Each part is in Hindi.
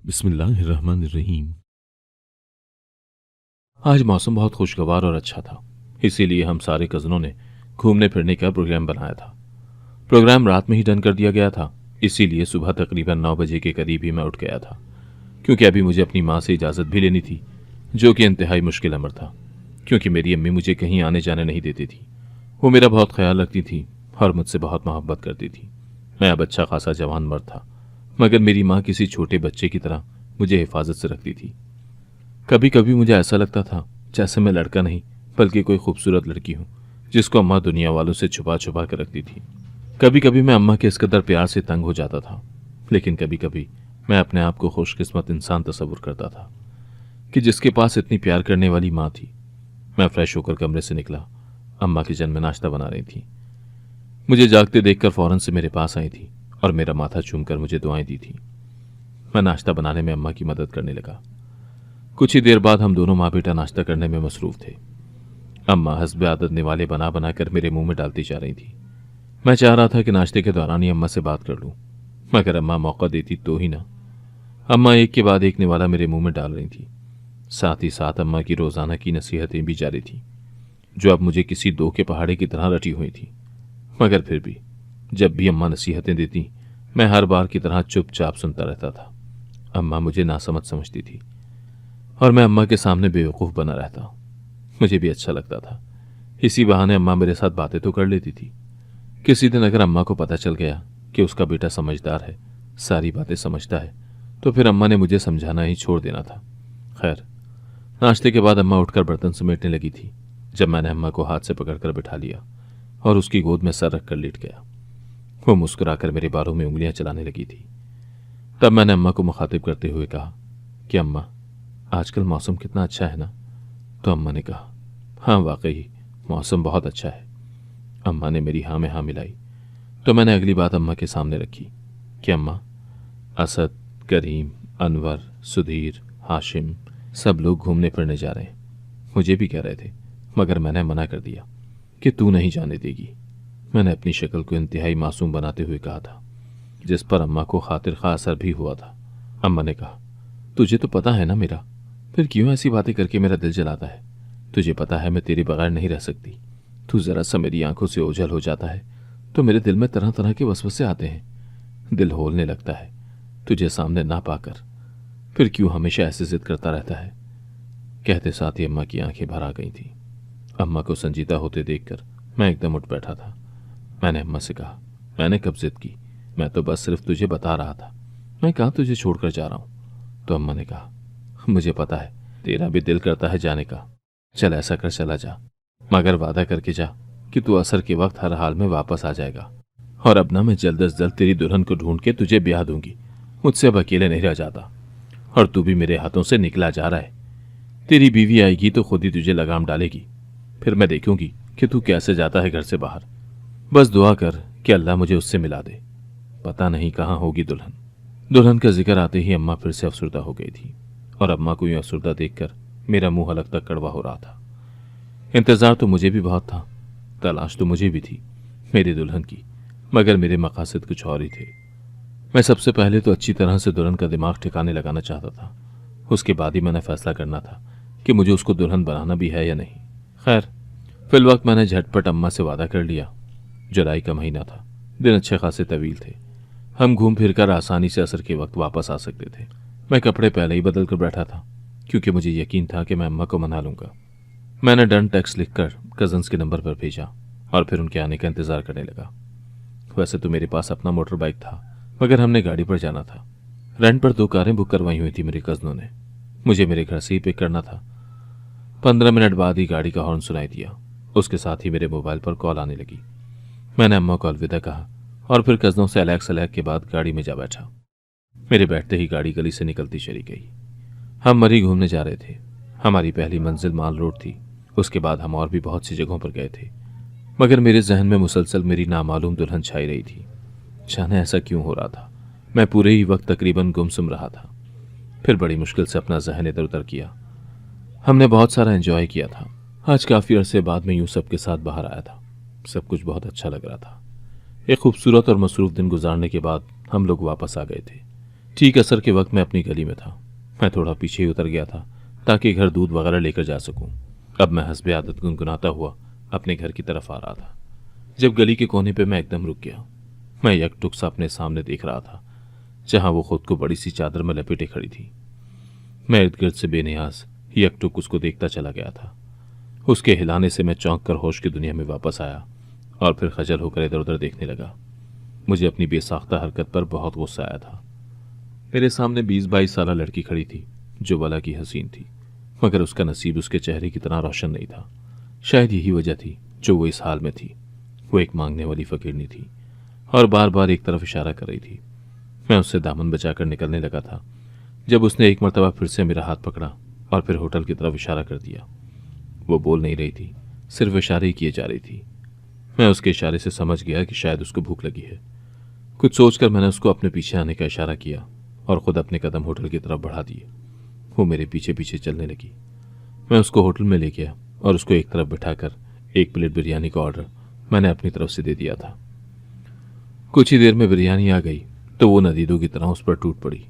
बिस्मिल्लाहिर्रहमानिर्रहीम। आज मौसम बहुत खुशगवार और अच्छा था, इसीलिए हम सारे कज़नों ने घूमने फिरने का प्रोग्राम बनाया था। प्रोग्राम रात में ही डन कर दिया गया था, इसीलिए सुबह तकरीबन 9 बजे के करीब ही मैं उठ गया था, क्योंकि अभी मुझे अपनी माँ से इजाज़त भी लेनी थी, जो कि इंतहाई मुश्किल अमर था, क्योंकि मेरी अम्मी मुझे कहीं आने जाने नहीं देती थी। वो मेरा बहुत ख्याल रखती थी और मुझसे बहुत मोहब्बत करती थी। मैं अब अच्छा खासा जवान मर्द था, मगर मेरी माँ किसी छोटे बच्चे की तरह मुझे हिफाजत से रखती थी। कभी कभी मुझे ऐसा लगता था जैसे मैं लड़का नहीं बल्कि कोई खूबसूरत लड़की हूँ, जिसको अम्मा दुनिया वालों से छुपा छुपा कर रखती थी। कभी कभी मैं अम्मा के इस कदर प्यार से तंग हो जाता था, लेकिन कभी कभी मैं अपने आप को खुशकिस्मत इंसान तस्वुर करता था कि जिसके पास इतनी प्यार करने वाली माँ थी। मैं फ्रेश होकर कमरे से निकला। अम्मा किचन में नाश्ता बना रही थी। मुझे जागते देखकर फौरन से मेरे पास आई थी और मेरा माथा चूमकर मुझे दुआएं दी थी। मैं नाश्ता बनाने में अम्मा की मदद करने लगा। कुछ ही देर बाद हम दोनों माँ बेटा नाश्ता करने में मसरूफ थे। अम्मा हस्बे आदत निवाले बना बना कर मेरे मुंह में डालती जा रही थी। मैं चाह रहा था कि नाश्ते के दौरान ही अम्मा से बात कर लूं, मगर अम्मा मौका देती तो ही ना। अम्मा एक के बाद एक निवाला मेरे मुंह में डाल रही थी। साथ ही साथ अम्मा की रोजाना की नसीहतें भी जारी थी, जो अब मुझे किसी दो के पहाड़े की तरह रटी हुई थी। मगर फिर भी जब भी अम्मा नसीहतें देती, मैं हर बार की तरह चुपचाप सुनता रहता था। अम्मा मुझे नासमझ समझती थी और मैं अम्मा के सामने बेवकूफ़ बना रहता। मुझे भी अच्छा लगता था। इसी बहाने अम्मा मेरे साथ बातें तो कर लेती थी। किसी दिन अगर अम्मा को पता चल गया कि उसका बेटा समझदार है, सारी बातें समझता है, तो फिर अम्मा ने मुझे समझाना ही छोड़ देना था। खैर, नाश्ते के बाद अम्मा उठकर बर्तन समेटने लगी थी, जब मैंने अम्मा को हाथ से पकड़कर बिठा लिया और उसकी गोद में सर रखकर लेट गया। वो मुस्कुराकर मेरे बालों में उंगलियां चलाने लगी थी। तब मैंने अम्मा को मुखातिब करते हुए कहा कि अम्मा, आजकल मौसम कितना अच्छा है ना। तो अम्मा ने कहा, हाँ वाकई मौसम बहुत अच्छा है। अम्मा ने मेरी हाँ में हाँ मिलाई, तो मैंने अगली बात अम्मा के सामने रखी कि अम्मा, असद, करीम, अनवर, सुधीर, हाशिम सब लोग घूमने फिरने जा रहे हैं। मुझे भी कह रहे थे, मगर मैंने मना कर दिया कि तू नहीं जाने देगी। मैंने अपनी शक्ल को इंतहाई मासूम बनाते हुए कहा था, जिस पर अम्मा को खातिर खा असर भी हुआ था। अम्मा ने कहा, तुझे तो पता है ना मेरा, फिर क्यों ऐसी बातें करके मेरा दिल जलाता है। तुझे पता है मैं तेरे बगैर नहीं रह सकती। तू जरा सा मेरी आंखों से ओझल हो जाता है तो मेरे दिल में तरह तरह के वसवसे आते हैं। दिल होलने लगता है तुझे सामने ना पाकर। फिर क्यों हमेशा ऐसे जिद करता रहता है। कहते साथ ही अम्मा की आंखें भर आ गई थी। अम्मा को संजीदा होते देखकर मैं एकदम उठ बैठा था। मैंने अम्मा से कहा, मैंने कब जिद की, मैं तो बस सिर्फ तुझे बता रहा था। मैं कहाँ तुझे छोड़कर जा रहा हूं। तो अम्मा ने कहा, मुझे पता है तेरा भी दिल करता है जाने का। चल ऐसा कर चला जा, मगर वादा करके जा कि तू असर के वक्त हर हाल में वापस आ जाएगा। और अब ना मैं जल्द अज जल्द तेरी दुल्हन को ढूंढ के तुझे ब्याह दूंगी। मुझसे अब अकेले नहीं रह जाता। और तू भी मेरे हाथों से निकला जा रहा है। तेरी बीवी आएगी तो खुद ही तुझे लगाम डालेगी। फिर मैं देखूंगी कि तू कैसे जाता है घर से बाहर। बस दुआ कर कि अल्लाह मुझे उससे मिला दे। पता नहीं कहाँ होगी दुल्हन। दुल्हन का जिक्र आते ही अम्मा फिर से अफसुर्दा हो गई थी और अम्मा को यूं अफसुर्दा देखकर मेरा मुंह हलक तक कड़वा हो रहा था। इंतजार तो मुझे भी बहुत था, तलाश तो मुझे भी थी मेरी दुल्हन की, मगर मेरे मकासद कुछ और ही थे। मैं सबसे पहले तो अच्छी तरह से दुल्हन का दिमाग ठिकाने लगाना चाहता था। उसके बाद ही मैंने फैसला करना था कि मुझे उसको दुल्हन बनाना भी है या नहीं। खैर, फिल वक्त मैंने झटपट अम्मा से वादा कर लिया। जुलाई का महीना था, दिन अच्छे खासे तवील थे। हम घूम फिर कर आसानी से असर के वक्त वापस आ सकते थे। मैं कपड़े पहले ही बदल कर बैठा था, क्योंकि मुझे यकीन था कि मैं अम्मा को मना लूंगा। मैंने डन टेक्स्ट लिखकर कजन्स के नंबर पर भेजा और फिर उनके आने का इंतजार करने लगा। वैसे तो मेरे पास अपना मोटर बाइक था, मगर हमने गाड़ी पर जाना था। रेंट पर 2 कारें बुक करवाई हुई थी मेरे कजनों ने। मुझे मेरे घर से ही पिक करना था। 15 मिनट बाद ही गाड़ी का हॉर्न सुनाई दिया। उसके साथ ही मेरे मोबाइल पर कॉल आने लगी। मैंने अम्मा को अलविदा कहा और फिर कजनों से अलैग सलैग के बाद गाड़ी में जा बैठा। मेरे बैठते ही गाड़ी गली से निकलती चली गई। हम मरी घूमने जा रहे थे। हमारी पहली मंजिल माल रोड थी। उसके बाद हम और भी बहुत सी जगहों पर गए थे, मगर मेरे जहन में मुसलसल मेरी नामालूम दुल्हन छाई रही थी। जाने ऐसा क्यों हो रहा था। मैं पूरे ही वक्त तकरीबन गुमसुम रहा था। फिर बड़ी मुश्किल से अपना जहन इधर उधर किया। हमने बहुत सारा एंजॉय किया था। आज काफ़ी अरसे बाद में यूं सब के साथ बाहर आया था। सब कुछ बहुत अच्छा लग रहा था। एक खूबसूरत और मसरूफ दिन गुजारने के बाद हम लोग वापस आ गए थे। ठीक असर के वक्त मैं अपनी गली में था। मैं थोड़ा पीछे ही उतर गया था ताकि घर दूध वगैरह लेकर जा सकूं। अब मैं हस्बे आदत गुनगुनाता हुआ अपने घर की तरफ आ रहा था, जब गली के कोने पे मैं एकदम रुक गया। मैं यकटुक सा अपने सामने देख रहा था, जहां वो खुद को बड़ी सी चादर में लपेटे खड़ी थी। मैं इर्द गिर्द से बेनियाज यकटुक उसको देखता चला गया था। उसके हिलाने से मैं चौंक कर होश की दुनिया में वापस आया और फिर खजल होकर इधर उधर देखने लगा। मुझे अपनी बेसाख्ता हरकत पर बहुत गुस्सा आया था। मेरे सामने 20-22 साल लड़की खड़ी थी जो वला की हसीन थी, मगर उसका नसीब उसके चेहरे की तरह रोशन नहीं था। शायद यही वजह थी जो वो इस हाल में थी। वो एक मांगने वाली फकीरनी थी और बार बार एक तरफ इशारा कर रही थी। मैं उससे दामन बचाकर निकलने लगा था जब उसने एक मरतबा फिर से मेरा हाथ पकड़ा और फिर होटल की तरफ इशारा कर दिया। वो बोल नहीं रही थी, सिर्फ इशारे ही किए जा रही थी। मैं उसके इशारे से समझ गया कि शायद उसको भूख लगी है। कुछ सोचकर मैंने उसको अपने पीछे आने का इशारा किया और खुद अपने कदम होटल की तरफ बढ़ा दिए। वो मेरे पीछे पीछे चलने लगी। मैं उसको होटल में ले गया और उसको एक तरफ बिठाकर 1 प्लेट बिरयानी का ऑर्डर मैंने अपनी तरफ से दे दिया था। कुछ ही देर में बिरयानी आ गई तो वो नदीदों की तरह उस पर टूट पड़ी।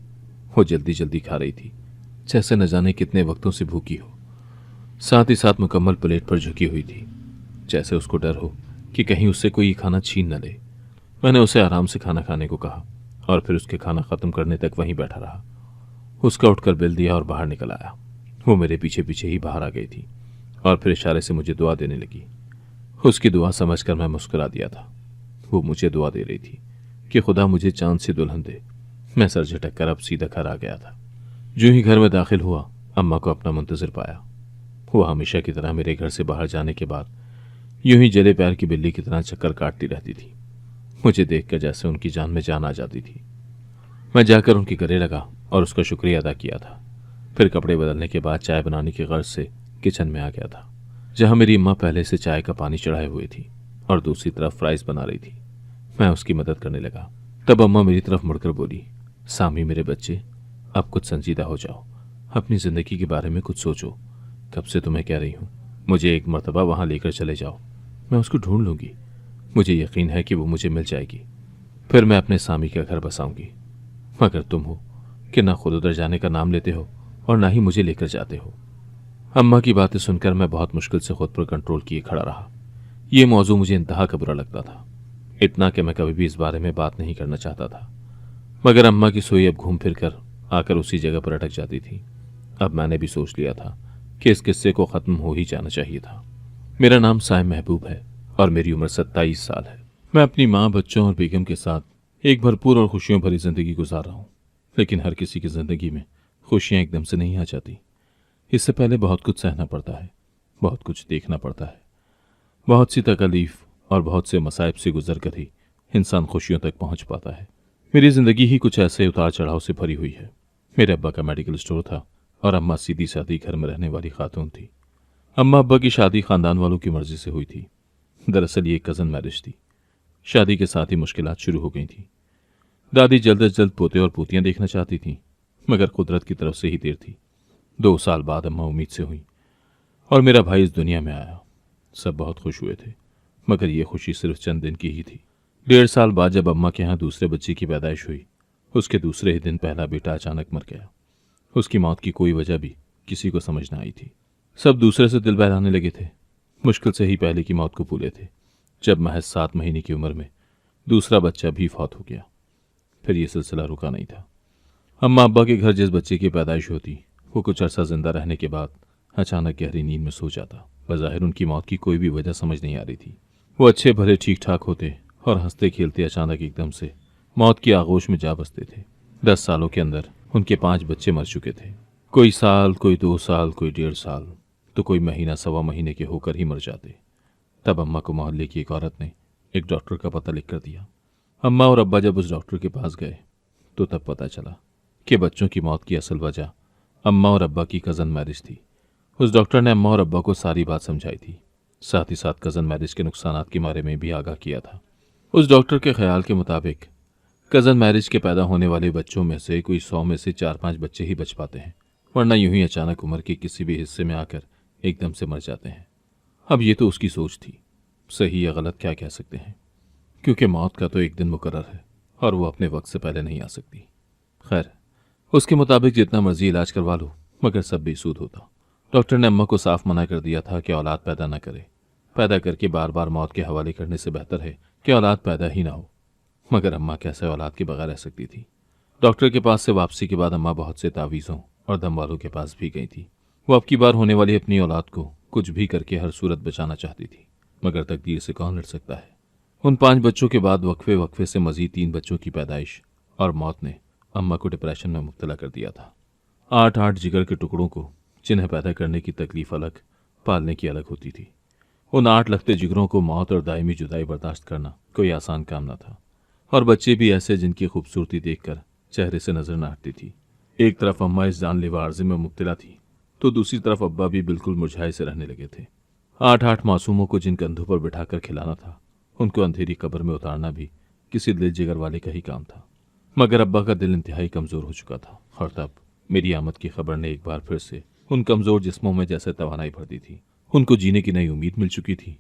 वो जल्दी जल्दी खा रही थी, जैसे न जाने कितने वक्तों से भूखी हो। साथ ही साथ मुकम्मल प्लेट पर झुकी हुई थी, जैसे उसको डर हो कि कहीं उससे कोई खाना छीन न ले। मैंने उसे आराम से खाना खाने को कहा और फिर उसके खाना खत्म करने तक वहीं बैठा रहा। उसका उठकर बिल दिया और बाहर निकल आया। वो मेरे पीछे पीछे ही बाहर आ गई थी और फिर इशारे से मुझे दुआ देने लगी। उसकी दुआ समझकर मैं मुस्कुरा दिया था। वो मुझे दुआ दे रही थी कि खुदा मुझे चांद से दुल्हन दे। मैं सर झटक कर अब सीधा घर आ गया था। जो ही घर में दाखिल हुआ, अम्मा को अपना मुंतजिर पाया। वो हमेशा की तरह मेरे घर से बाहर जाने के बाद यूं ही जले पैर की बिल्ली की तरह चक्कर काटती रहती थी। मुझे देखकर जैसे उनकी जान में जान आ जाती थी। मैं जाकर उनके गले लगा और उसका शुक्रिया अदा किया था। फिर कपड़े बदलने के बाद चाय बनाने की गर्ज से किचन में आ गया था, जहां मेरी अम्मा पहले से चाय का पानी चढ़ाए हुए थी और दूसरी तरफ फ्राइज बना रही थी। मैं उसकी मदद करने लगा। तब अम्मा मेरी तरफ मुड़कर बोली, सामी मेरे बच्चे, अब कुछ संजीदा हो जाओ, अपनी जिंदगी के बारे में कुछ सोचो। कब से तुम्हें कह रही हूं, मुझे एक मरतबा वहां लेकर चले जाओ। मैं उसको ढूंढ लूंगी। मुझे यकीन है कि वो मुझे मिल जाएगी। फिर मैं अपने सामी का घर बसाऊंगी। मगर तुम हो कि ना खुद उधर जाने का नाम लेते हो और ना ही मुझे लेकर जाते हो। अम्मा की बातें सुनकर मैं बहुत मुश्किल से खुद पर कंट्रोल किए खड़ा रहा। यह मौजू मुझे इंतहा का बुरा लगता था, इतना कि मैं कभी भी इस बारे में बात नहीं करना चाहता था। मगर अम्मा की सोई अब घूम फिर कर आकर उसी जगह पर अटक जाती थी। अब मैंने भी सोच लिया था कि इस किस्से को खत्म हो ही जाना चाहिए था। मेरा नाम साइम महबूब है और मेरी उम्र 27 साल है। मैं अपनी माँ, बच्चों और बेगम के साथ एक भरपूर और खुशियों भरी जिंदगी गुजार रहा हूँ। लेकिन हर किसी की जिंदगी में खुशियाँ एकदम से नहीं आ जाती। इससे पहले बहुत कुछ सहना पड़ता है, बहुत कुछ देखना पड़ता है, बहुत सी तकलीफ और बहुत से मसाइब से गुजर कर ही इंसान खुशियों तक पहुंच पाता है। मेरी जिंदगी ही कुछ ऐसे उतार चढ़ाव से भरी हुई है। मेरे अब्बा का मेडिकल स्टोर था और अम्मा सीधी सादी घर में रहने वाली खातून थी। अम्मा अब्बा की शादी खानदान वालों की मर्जी से हुई थी। दरअसल ये कज़न मैरिज थी। शादी के साथ ही मुश्किलात शुरू हो गई थी। दादी जल्द अज जल्द पोते और पोतियां देखना चाहती थीं, मगर कुदरत की तरफ से ही देर थी। 2 साल बाद अम्मा उम्मीद से हुई और मेरा भाई इस दुनिया में आया। सब बहुत खुश हुए थे, मगर यह खुशी सिर्फ चंद दिन की ही थी। 1.5 साल बाद जब अम्मा के यहाँ दूसरे बच्चे की पैदाइश हुई, उसके दूसरे ही दिन पहला बेटा अचानक मर गया। उसकी मौत की कोई वजह भी किसी को समझ न आई थी। सब दूसरे से दिल बहलाने लगे थे। मुश्किल से ही पहले की मौत को भूले थे, जब महज 7 महीने की उम्र में दूसरा बच्चा भी फौत हो गया। फिर यह सिलसिला रुका नहीं था। अम्मा अब्बा के घर जिस बच्चे की पैदाइश होती, वो कुछ अरसा जिंदा रहने के बाद अचानक गहरी नींद में सो जाता। बज़ाहिर उनकी मौत की कोई भी वजह समझ नहीं आ रही थी। वो अच्छे भले ठीक ठाक होते और हंसते खेलते अचानक एकदम से मौत की आगोश में जा बसते थे। 10 सालों के अंदर उनके 5 बच्चे मर चुके थे। कोई साल, कोई 2 साल, कोई 1.5 साल, तो कोई महीना सवा महीने के होकर ही मर जाते। तब अम्मा को मोहल्ले की एक औरत ने एक डॉक्टर का पता लिख कर दिया। अम्मा और अब्बा जब उस डॉक्टर के पास गए तो तब पता चला कि बच्चों की मौत की असल वजह अम्मा और अब्बा की कज़न मैरिज थी। उस डॉक्टर ने अम्मा और अब्बा को सारी बात समझाई थी, साथ ही साथ कज़न मैरिज के नुकसानात के बारे में भी आगाह किया था। उस डॉक्टर के ख्याल के मुताबिक कज़न मैरिज के पैदा होने वाले बच्चों में से कोई 100 में से 4-5 बच्चे ही बच पाते हैं, वरना यूं ही अचानक उम्र के किसी भी हिस्से में आकर एकदम से मर जाते हैं। अब ये तो उसकी सोच थी, सही या गलत क्या कह सकते हैं, क्योंकि मौत का तो एक दिन मुकर्रर है और वो अपने वक्त से पहले नहीं आ सकती। खैर, उसके मुताबिक जितना मर्जी इलाज करवा लो, मगर सब बेसूद होता। डॉक्टर ने अम्मा को साफ मना कर दिया था कि औलाद पैदा न करे। पैदा करके बार बार मौत के हवाले करने से बेहतर है कि औलाद पैदा ही ना हो। मगर अम्मा कैसे औलाद के बगैर रह सकती थी। डॉक्टर के पास से वापसी के बाद अम्मा बहुत से तावीज़ों और दम वालों के पास भी गई थी। वो अब की बार होने वाली अपनी औलाद को कुछ भी करके हर सूरत बचाना चाहती थी, मगर तकदीर से कौन लड़ सकता है। उन 5 बच्चों के बाद वक्फे वक्फे से मजीद 3 बच्चों की पैदाइश और मौत ने अम्मा को डिप्रेशन में मुब्तला कर दिया था। 8-8 जिगर के टुकड़ों को, जिन्हें पैदा करने की तकलीफ अलग, पालने की अलग होती थी। उन 8 लखते जिगरों को मौत और दायमी जुदाई बर्दाश्त करना कोई आसान काम न था। और बच्चे भी ऐसे जिनकी खूबसूरती देखकर चेहरे से नजर न हटती थी। एक तरफ अम्मा इस जानलेवा आर्ज़े में मुब्तला थी, तो दूसरी तरफ अब्बा भी बिल्कुल मुरझाए से रहने लगे थे। 8-8 मासूमों को जिन कंधों पर बिठाकर खिलाना था, उनको अंधेरी कब्र में उतारना भी किसी दिल जिगर वाले का ही काम था। मगर अब्बा का दिल इंतहाई कमज़ोर हो चुका था, और तब मेरी आमद की खबर ने एक बार फिर से उन कमज़ोर जिस्मों में जैसे तवानाई भर दी थी। उनको जीने की नई उम्मीद मिल चुकी थी।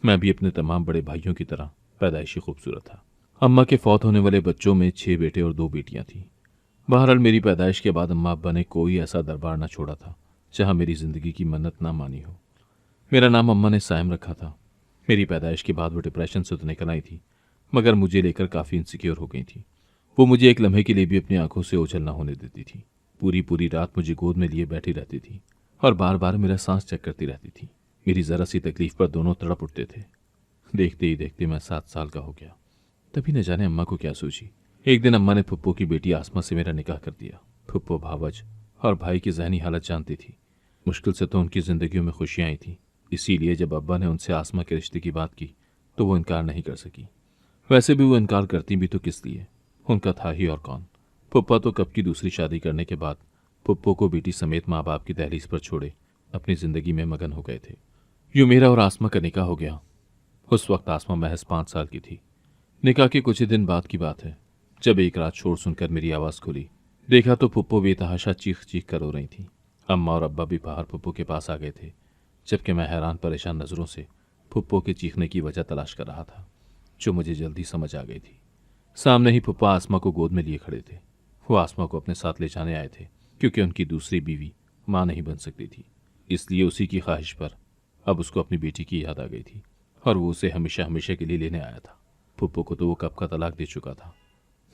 मैं भी अपने तमाम बड़े भाइयों की तरह पैदाइशी खूबसूरत था। अम्मा के फौत होने वाले बच्चों में 6 बेटे और 2 बेटियां थीं। बहरहाल मेरी पैदाइश के बाद अम्मा अब्बा ने कोई ऐसा दरबार न छोड़ा था जहां मेरी जिंदगी की मन्नत ना मानी हो। मेरा नाम अम्मा ने साइम रखा था। मेरी पैदाइश के बाद वो डिप्रेशन से तो निकल आई थी, मगर मुझे लेकर काफ़ी इनसिक्योर हो गई थी। वो मुझे एक लम्हे के लिए भी अपनी आंखों से ओझल न होने देती थी। पूरी पूरी रात मुझे गोद में लिए बैठी रहती थी और बार बार मेरा सांस चेक करती रहती थी। मेरी ज़रा सी तकलीफ पर दोनों तड़प उठते थे। देखते ही देखते मैं 7 साल का हो गया। तभी न जाने अम्मा को क्या सूझी। एक दिन अम्मा ने फुप्पो की बेटी आसमा से मेरा निकाह कर दिया। फुप्पो भावज और भाई की जहनी हालत जानती थी। मुश्किल से तो उनकी जिंदगियों में खुशियां आई थी, इसीलिए जब अब्बा ने उनसे आसमा के रिश्ते की बात की तो वो इनकार नहीं कर सकी। वैसे भी वो इनकार करती भी तो किस लिए, उनका था ही और कौन। फुप्पा तो कब की दूसरी शादी करने के बाद फुप्पो को बेटी समेत माँ बाप की दहलीज पर छोड़े अपनी जिंदगी में मगन हो गए थे। यूं मेरा और आसमा का निकाह हो गया। उस वक्त आसमा महज 5 साल की थी। निकाह के कुछ ही दिन बाद की बात है, जब एक रात शोर सुनकर मेरी आवाज़ खुली। देखा तो फुप्पो बेतहाशा चीख चीख कर रो रही थी। अम्मा और अब्बा भी बाहर फुप्पो के पास आ गए थे, जबकि मैं हैरान परेशान नज़रों से फुप्पो के चीखने की वजह तलाश कर रहा था, जो मुझे जल्दी समझ आ गई थी। सामने ही फुप्पा आसमा को गोद में लिए खड़े थे। वो आसमा को अपने साथ ले जाने आए थे, क्योंकि उनकी दूसरी बीवी माँ नहीं बन सकती थी। इसलिए उसी की ख्वाहिश पर अब उसको अपनी बेटी की याद आ गई थी, और वो उसे हमेशा हमेशा के लिए लेने आया था। फुप्पो को तो वो कब का तलाक दे चुका था।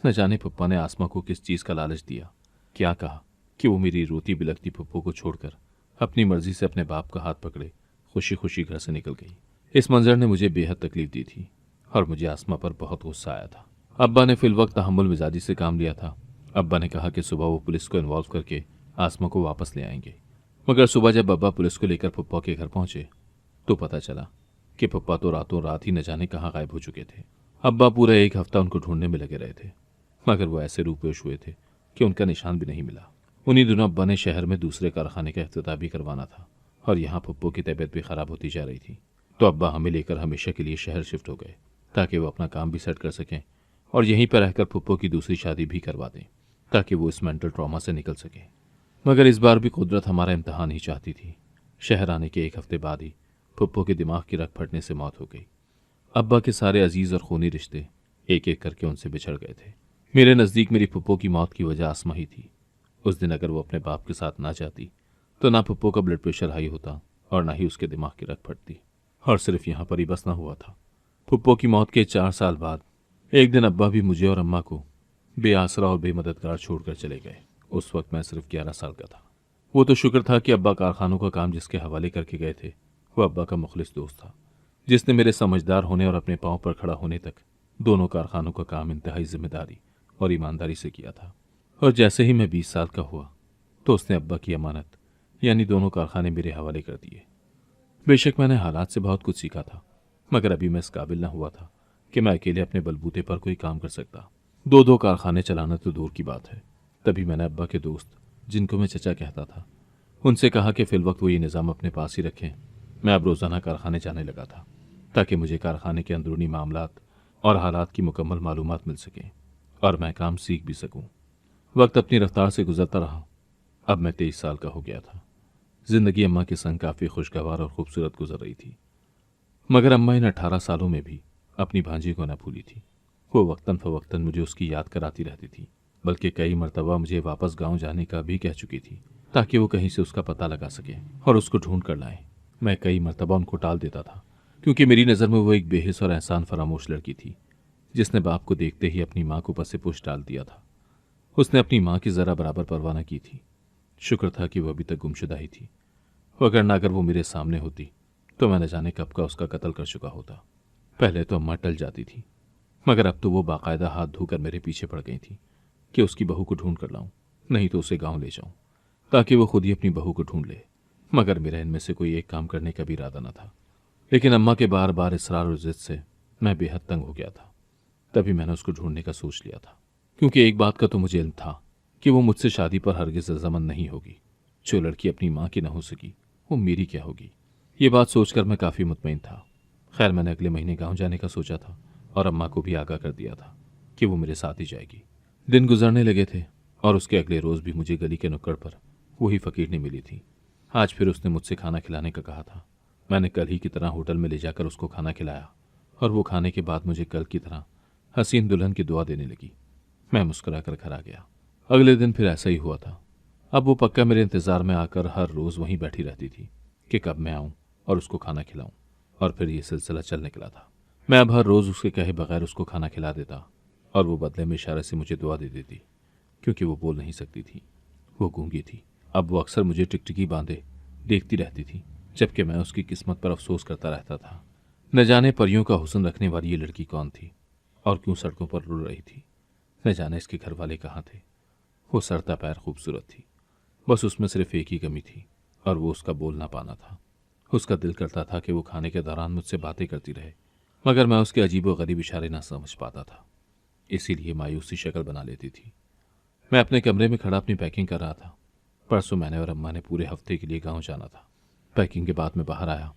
न जाने फुप्पा ने आसमा को किस चीज़ का लालच दिया, क्या कहा कि वो मेरी रोती बिलखती फुप्पो को छोड़कर अपनी मर्जी से अपने बाप का हाथ पकड़े खुशी खुशी घर से निकल गई। इस मंजर ने मुझे बेहद तकलीफ दी थी, और मुझे आसमा पर बहुत गुस्सा आया था। अब्बा ने फिलवक्त तहम्मुल मिजाजी से काम लिया था। अब्बा ने कहा कि सुबह वो पुलिस को इन्वॉल्व करके आसमा को वापस ले आएंगे। मगर सुबह जब अब्बा पुलिस को लेकर फुप्पा के घर पहुंचे तो पता चला कि फुप्पा तो रातों रात ही न जाने कहाँ गायब हो चुके थे। अब्बा पूरा 1 हफ्ता उनको ढूंढने में लगे रहे थे, मगर वो ऐसे रूपेश हुए थे कि उनका निशान भी नहीं मिला। उन्हीं दिनों अब्बा ने शहर में दूसरे कारखाने का इफ्तिताह भी करवाना था, और यहाँ फुप्पो की तबीयत भी खराब होती जा रही थी। तो अब्बा हमें लेकर हमेशा के लिए शहर शिफ्ट हो गए, ताकि वो अपना काम भी सेट कर सकें और यहीं पर रहकर फुप्पो की दूसरी शादी भी करवा दें, ताकि वो इस मेंटल ट्रॉमा से निकल सके। मगर इस बार भी कुदरत हमारा इम्तहान ही चाहती थी। शहर आने के 1 हफ्ते बाद ही फुप्पो के दिमाग की रग फटने से मौत हो गई। अब्बा के सारे अजीज और खूनी रिश्ते एक एक करके उनसे बिछड़ गए थे। मेरे नज़दीक मेरी फुप्पो की मौत की वजह आसमा ही थी। उस दिन अगर वो अपने बाप के साथ ना जाती तो ना फुप्पो का ब्लड प्रेशर हाई होता और ना ही उसके दिमाग की रग फटती। और सिर्फ यहाँ पर ही बस ना हुआ था। फुप्पो की मौत के 4 साल बाद एक दिन अब्बा भी मुझे और अम्मा को बेआसरा और बेमददगार छोड़कर चले गए। उस वक्त मैं सिर्फ 11 साल का था। वो तो शुक्र था कि अब्बा कारखानों का काम जिसके हवाले करके गए थे वो अब्बा का मुखलिस दोस्त था, जिसने मेरे समझदार होने और अपने पांव पर खड़ा होने तक दोनों कारखानों का काम इंतहाई जिम्मेदारी और ईमानदारी से किया था। और जैसे ही मैं 20 साल का हुआ तो उसने अब्बा की अमानत यानी दोनों कारखाने मेरे हवाले कर दिए। बेशक मैंने हालात से बहुत कुछ सीखा था, मगर अभी मैं इस काबिल न हुआ था कि मैं अकेले अपने बलबूते पर कोई काम कर सकता। 2-2 कारखाने चलाना तो दूर की बात है। तभी मैंने अब्बा के दोस्त, जिनको मैं चचा कहता था, उनसे कहा कि फिलवक्त वो ये निज़ाम अपने पास ही रखें। मैं अब रोज़ाना कारखाने जाने लगा था, ताकि मुझे कारखाने के अंदरूनी मामलात और हालात की मुकम्मल मालूमात मिल सकें और मैं काम सीख भी सकूं। वक्त अपनी रफ्तार से गुजरता रहा। अब मैं 23 साल का हो गया था। जिंदगी अम्मा के संग काफ़ी खुशगवार और खूबसूरत गुजर रही थी, मगर अम्मा इन 18 सालों में भी अपनी भांजी को न भूली थी। वो वक्तन फ़वक्तन मुझे उसकी याद कराती रहती थी। बल्कि कई मर्तबा मुझे वापस गांव जाने का भी कह चुकी थी, ताकि वो कहीं से उसका पता लगा सके और उसको ढूंढ कर लाए। मैं कई मर्तबा उनको टाल देता था, क्योंकि मेरी नज़र में वो एक बेहिस और एहसान फरामोश लड़की थी, जिसने बाप को देखते ही अपनी माँ को पसे पुश डाल दिया था। उसने अपनी माँ की ज़रा बराबर परवाह न की थी। शुक्र था कि वो अभी तक गुमशुदा ही थी, वगरना अगर वो मेरे सामने होती तो मैं न जाने कब का उसका कत्ल कर चुका होता। पहले तो अम्मा टल जाती थी, मगर अब तो वो बाकायदा हाथ धोकर मेरे पीछे पड़ गई थी कि उसकी बहू को ढूंढ कर लाऊं, नहीं तो उसे गांव ले जाऊं, ताकि वो खुद ही अपनी बहू को ढूंढ ले। मगर मेरा इनमें से कोई एक काम करने का भी इरादा न था। लेकिन अम्मा के बार बार इसरार और जिद से मैं बेहद तंग हो गया था। तभी मैंने उसको ढूंढने का सोच लिया था, क्योंकि एक बात का तो मुझे इल्म था कि वो मुझसे शादी पर हरगिज़ रज़ामंद नहीं होगी। जो लड़की अपनी माँ की न हो सकी, वो मेरी क्या होगी। ये बात सोचकर मैं काफ़ी मुतमईन था। खैर, मैंने अगले महीने गांव जाने का सोचा था और अम्मा को भी आगाह कर दिया था कि वो मेरे साथ ही जाएगी। दिन गुजरने लगे थे और उसके अगले रोज़ भी मुझे गली के नुक्कड़ पर वही फ़कीरनी मिली थी। आज फिर उसने मुझसे खाना खिलाने का कहा था। मैंने कल ही की तरह होटल में ले जाकर उसको खाना खिलाया और वो खाने के बाद मुझे कल की तरह हसीन दुल्हन की दुआ देने लगी। मैं मुस्कुरा कर घर आ गया। अगले दिन फिर ऐसा ही हुआ था। अब वो पक्का मेरे इंतज़ार में आकर हर रोज़ वहीं बैठी रहती थी कि कब मैं आऊँ और उसको खाना खिलाऊँ, और फिर ये सिलसिला चल निकला था। मैं अब हर रोज़ उसके कहे बगैर उसको खाना खिला देता और वो बदले में इशारे से मुझे दुआ दे देती, क्योंकि वो बोल नहीं सकती थी, वो गूंगी थी। अब वो अक्सर मुझे टिकटिकी बांधे देखती रहती थी, जबकि मैं उसकी किस्मत पर अफसोस करता रहता था। न जाने परियों का हुस्न रखने वाली ये लड़की कौन थी और क्यों सड़कों पर रुल रही थी। न जाने इसके घर वाले कहाँ थे। वो सरता पैर खूबसूरत थी, बस उसमें सिर्फ एक ही कमी थी और वो उसका बोल ना पाना था। उसका दिल करता था कि वो खाने के दौरान मुझसे बातें करती रहे, मगर मैं उसके अजीब व गरीब इशारे ना समझ पाता था, इसीलिए मायूसी शक्ल बना लेती थी। मैं अपने कमरे में खड़ा अपनी पैकिंग कर रहा था। परसों मैंने और अम्मा ने पूरे हफ्ते के लिए गांव जाना था। पैकिंग के बाद मैं बाहर आया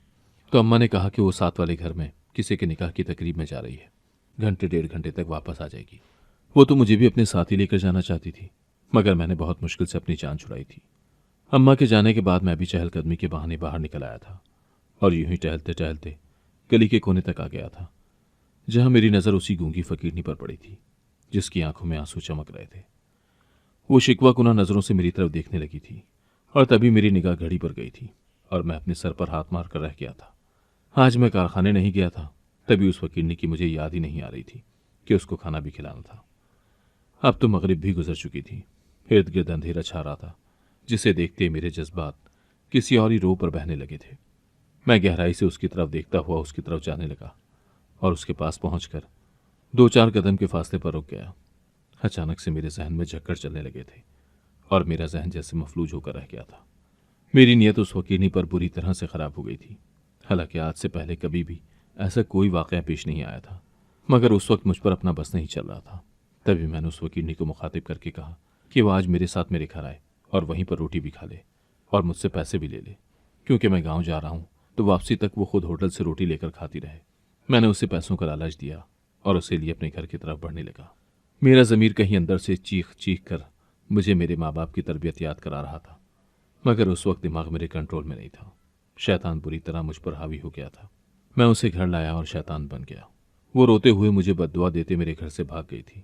तो अम्मा ने कहा कि वो साथ वाले घर में किसी के निकाह की तकरीब में जा रही है, घंटे 1.5 घंटे तक वापस आ जाएगी। वो तो मुझे भी अपने साथ ही लेकर जाना चाहती थी, मगर मैंने बहुत मुश्किल से अपनी जान छुड़ाई थी। अम्मा के जाने के बाद मैं भी चहलकदमी के बहाने बाहर निकल आया था और यूं ही टहलते टहलते गली के कोने तक आ गया था, जहां मेरी नज़र उसी गूंगी फकीरनी पर पड़ी थी, जिसकी आंखों में आंसू चमक रहे थे। वो शिकवा कुना नज़रों से मेरी तरफ देखने लगी थी और तभी मेरी निगाह घड़ी पर गई थी और मैं अपने सर पर हाथ मार कर रह गया था। आज मैं कारखाने नहीं गया था, तभी उस फकीरनी की मुझे याद ही नहीं आ रही थी कि उसको खाना भी खिलाना था। अब तो मगरिब भी गुजर चुकी थी। इर्द गिर्द अंधेरा छा रहा था, जिसे देखते मेरे जज्बात किसी और ही रो पर बहने लगे थे। मैं गहराई से उसकी तरफ देखता हुआ उसकी तरफ जाने लगा और उसके पास पहुंचकर 2-4 कदम के फासले पर रुक गया। अचानक से मेरे जहन में झक्कड़ चलने लगे थे और मेरा जहन जैसे मफलूज होकर रह गया था। मेरी नीयत उस वकीलनी पर बुरी तरह से खराब हो गई थी। हालांकि आज से पहले कभी भी ऐसा कोई वाकया पेश नहीं आया था, मगर उस वक्त मुझ पर अपना बस नहीं चल रहा था। तभी मैंने उस वकीलनी को मुखातिब करके कहा कि वो आज मेरे साथ मेरे घर आए और वहीं पर रोटी भी खा ले और मुझसे पैसे भी ले ले, क्योंकि मैं गांव जा रहा हूं तो वापसी तक वो खुद होटल से रोटी लेकर खाती रहे। मैंने उसे पैसों का लालच दिया और उसे लिए अपने घर की तरफ बढ़ने लगा। मेरा ज़मीर कहीं अंदर से चीख चीख कर मुझे मेरे माँ बाप की तरबियत याद करा रहा था, मगर उस वक्त दिमाग मेरे कंट्रोल में नहीं था। शैतान बुरी तरह मुझ पर हावी हो गया था। मैं उसे घर लाया और शैतान बन गया। वो रोते हुए मुझे बद्दुआ देते मेरे घर से भाग गई थी।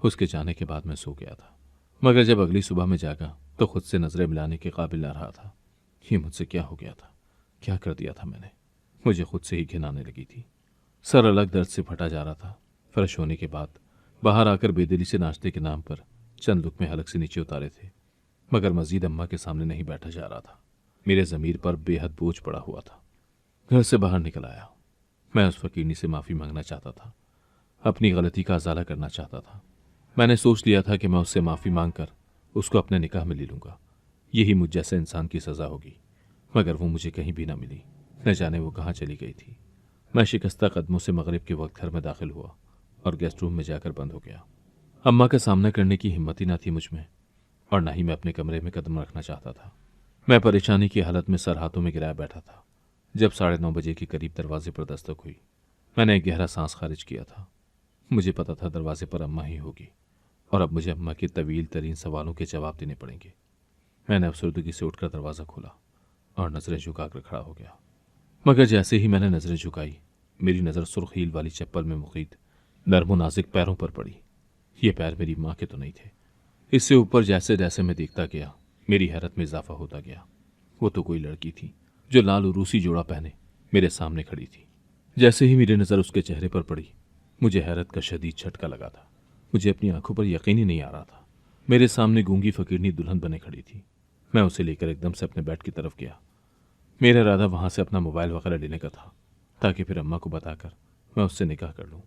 उसके जाने के बाद मैं सो गया था, मगर जब अगली सुबह में जागा तो खुद से नजरें मिलाने के काबिल न रहा था। ये मुझसे क्या हो गया था, क्या कर दिया था मैंने। मुझे खुद से ही घिन आने लगी थी। सर अलग दर्द से फटा जा रहा था। फ्रेश होने के बाद बाहर आकर बेदिली से नाश्ते के नाम पर चंद लुकमे हलक से नीचे उतारे थे, मगर मजीद अम्मा के सामने नहीं बैठा जा रहा था। मेरे ज़मीर पर बेहद बोझ पड़ा हुआ था। घर से बाहर निकल आया। मैं उस फकीरनी से माफ़ी मांगना चाहता था, अपनी गलती का अजाला करना चाहता था। मैंने सोच लिया था कि मैं उससे माफ़ी मांगकर उसको अपने निकाह में ले लूँगा। यही मुझ जैसे इंसान की सज़ा होगी, मगर वो मुझे कहीं भी न मिली। न जाने वो कहाँ चली गई थी। मैं शिकस्ता कदमों से मगरिब के वक्त घर में दाखिल हुआ और गेस्ट रूम में जाकर बंद हो गया। अम्मा का सामना करने की हिम्मत ही न थी मुझ में, और न ही मैं अपने कमरे में कदम रखना चाहता था। मैं परेशानी की हालत में सर हाथों में गिराया बैठा था जब 9:30 बजे के करीब दरवाजे पर दस्तक हुई। मैंने एक गहरा सांस खारिज किया था। मुझे पता था दरवाजे पर अम्मा ही होगी और अब मुझे अम्मा के तवील तरीन सवालों के जवाब देने पड़ेंगे। मैंने अफसरदगी से उठकर दरवाज़ा खोला और नज़रें झुकाकर खड़ा हो गया, मगर जैसे ही मैंने नज़रें झुकाई, मेरी नज़र सुर्ख हील वाली चप्पल में मुकीद नरम नाजुक पैरों पर पड़ी। ये पैर मेरी माँ के तो नहीं थे, इससे ऊपर जैसे जैसे मैं देखता गया मेरी हैरत में इजाफा होता गया। वो तो कोई लड़की थी जो लाल उरूसी जोड़ा पहने मेरे सामने खड़ी थी। जैसे ही मेरी नज़र उसके चेहरे पर पड़ी मुझे हैरत का शदीद झटका लगा था। मुझे अपनी आंखों पर यकीन ही नहीं आ रहा था। मेरे सामने गूंगी फकीरनी दुल्हन बने खड़ी थी। मैं उसे लेकर एकदम से अपने बेड की तरफ गया। मेरा इरादा वहां से अपना मोबाइल वगैरह लेने का था ताकि फिर अम्मा को बताकर मैं उससे निकाह कर लूं।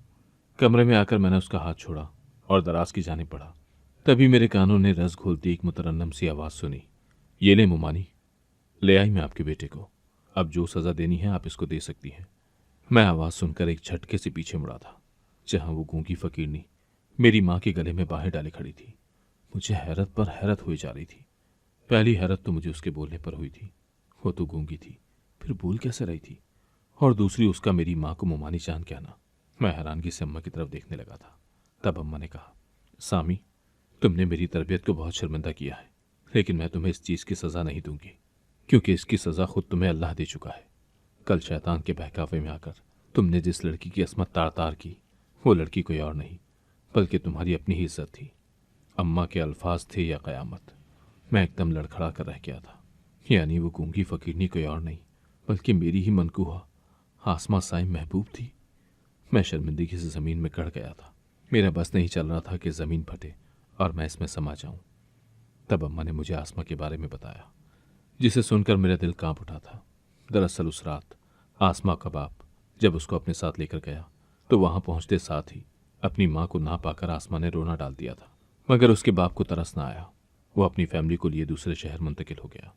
कमरे में आकर मैंने उसका हाथ छोड़ा और दराज की जानिब बढ़ा। तभी मेरे कानों ने रस घोलती एक मुतरन्नम सी आवाज़ सुनी, ये ले मुमानी, ले आई मैं आपके बेटे को। अब जो सज़ा देनी है आप इसको दे सकती हैं। मैं आवाज़ सुनकर एक झटके से पीछे मुड़ा था, जहां वो गूंगी फकीरनी मेरी माँ के गले में बाहें डाले खड़ी थी। मुझे हैरत पर हैरत हुई जा रही थी। पहली हैरत तो मुझे उसके बोलने पर हुई थी। वो तो गूंगी थी, फिर बोल कैसे रही थी? और दूसरी उसका मेरी माँ को मुमानी जान के आना। मैं हैरानगी से अम्मा की तरफ देखने लगा था। तब अम्मा ने कहा, सामी, तुमने मेरी तरबियत को बहुत शर्मिंदा किया है, लेकिन मैं तुम्हें इस चीज़ की सज़ा नहीं दूंगी, क्योंकि इसकी सज़ा खुद तुम्हें अल्लाह दे चुका है। कल शैतान के बहकावे में आकर तुमने जिस लड़की की असमत तार तार की, वो लड़की कोई और नहीं बल्कि तुम्हारी अपनी ही इज्जत थी। अम्मा के अल्फाज थे या क़यामत। मैं एकदम लड़खड़ा कर रह गया था। यानी वो गूंगी फकीरनी कोई और नहीं बल्कि मेरी ही मनकूहा आसमा साईं महबूब थी। मैं शर्मिंदगी से ज़मीन में गड़ गया था। मेरा बस नहीं चल रहा था कि ज़मीन फटे और मैं इसमें समा जाऊं। तब अम्मा ने मुझे आसमा के बारे में बताया, जिसे सुनकर मेरा दिल कांप उठा था। दरअसल उस रात आसमा का बाप जब उसको अपने साथ लेकर गया तो वहां पहुंचते साथ ही अपनी माँ को ना पाकर आसमा ने रोना डाल दिया था। मगर उसके बाप को तरस ना आया। वो अपनी फैमिली को लिए दूसरे शहर मुंतकिल हो गया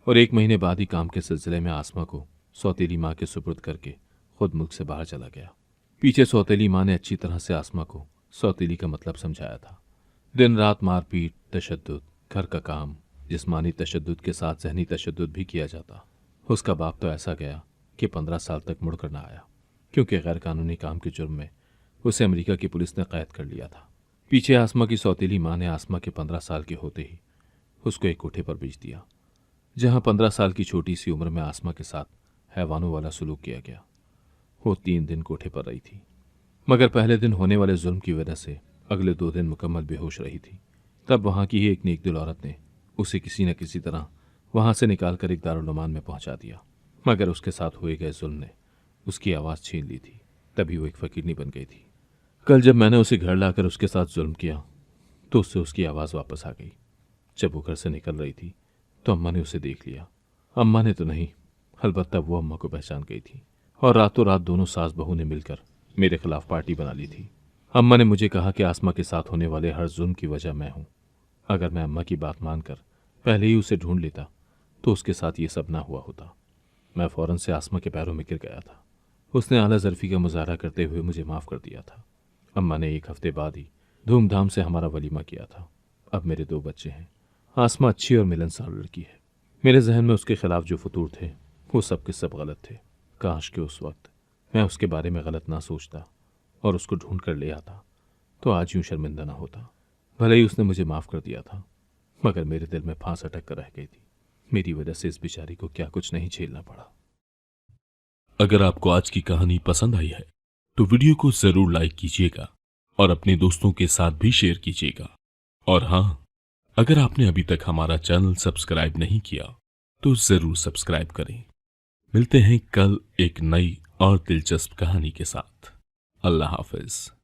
और 1 महीने बाद ही काम के सिलसिले में आसमा को सौतेली माँ के सुपुर्द करके खुद मुल्क से बाहर चला गया। पीछे सौतेली माँ ने अच्छी तरह से आसमा को सौतेली का मतलब समझाया था। दिन रात मारपीट, तशद्दुद, घर का काम, जिस्मानी तशद्दुद के साथ ज़हनी तशद्दुद भी किया जाता। उसका बाप तो ऐसा गया कि 15 साल तक मुड़ कर ना आया, क्योंकि गैर कानूनी काम के जुर्म में उसे अमेरिका की पुलिस ने कैद कर लिया था। पीछे आसमा की सौतेली माँ ने आसमा के 15 साल के होते ही उसको एक कोठे पर भेज दिया, जहां 15 साल की छोटी सी उम्र में आसमा के साथ हैवानों वाला सलूक किया गया। वो 3 दिन कोठे पर रही थी, मगर पहले दिन होने वाले जुल्म की वजह से अगले 2 दिन मुकम्मल बेहोश रही थी। तब वहां की ही एक नेकदिल औरत ने उसे किसी न किसी तरह वहां से निकालकर एक दारुल-अमान में पहुंचा दिया। मगर उसके साथ हुए गए जुल्म ने उसकी आवाज़ छीन ली थी। तभी वो एक फकीरनी बन गई थी। कल जब मैंने उसे घर लाकर उसके साथ जुल्म किया तो उससे उसकी आवाज़ वापस आ गई। जब वो घर से निकल रही थी तो अम्मा ने उसे देख लिया। अम्मा ने तो नहीं, अलबत्ता वो अम्मा को पहचान गई थी और रातों रात दोनों सास बहू ने मिलकर मेरे खिलाफ पार्टी बना ली थी। अम्मा ने मुझे कहा कि आसमा के साथ होने वाले हर जुल्म की वजह मैं हूं। अगर मैं अम्मा की बात मानकर पहले ही उसे ढूंढ लेता तो उसके साथ ये सब ना हुआ होता। मैं फौरन से आसमा के पैरों में गिर गया था। उसने आला ज़र्फ़ी का मुजाहरा करते हुए मुझे माफ़ कर दिया था। अम्मा ने 1 हफ्ते बाद ही धूमधाम से हमारा वलीमा किया था। अब मेरे 2 बच्चे हैं। आसमा अच्छी और मिलनसार लड़की है। मेरे जहन में उसके खिलाफ जो फतूर थे वो सब के सब गलत थे। काश कि उस वक्त मैं उसके बारे में गलत ना सोचता और उसको ढूंढ कर ले आता तो आज यूं शर्मिंदा ना होता। भले ही उसने मुझे माफ़ कर दिया था, मगर मेरे दिल में फांस अटक कर रह गई थी। मेरी वजह से इस बेचारी को क्या कुछ नहीं झेलना पड़ा। अगर आपको आज की कहानी पसंद आई है तो वीडियो को जरूर लाइक कीजिएगा और अपने दोस्तों के साथ भी शेयर कीजिएगा। और हाँ, अगर आपने अभी तक हमारा चैनल सब्सक्राइब नहीं किया तो जरूर सब्सक्राइब करें। मिलते हैं कल एक नई और दिलचस्प कहानी के साथ। अल्लाह हाफिज।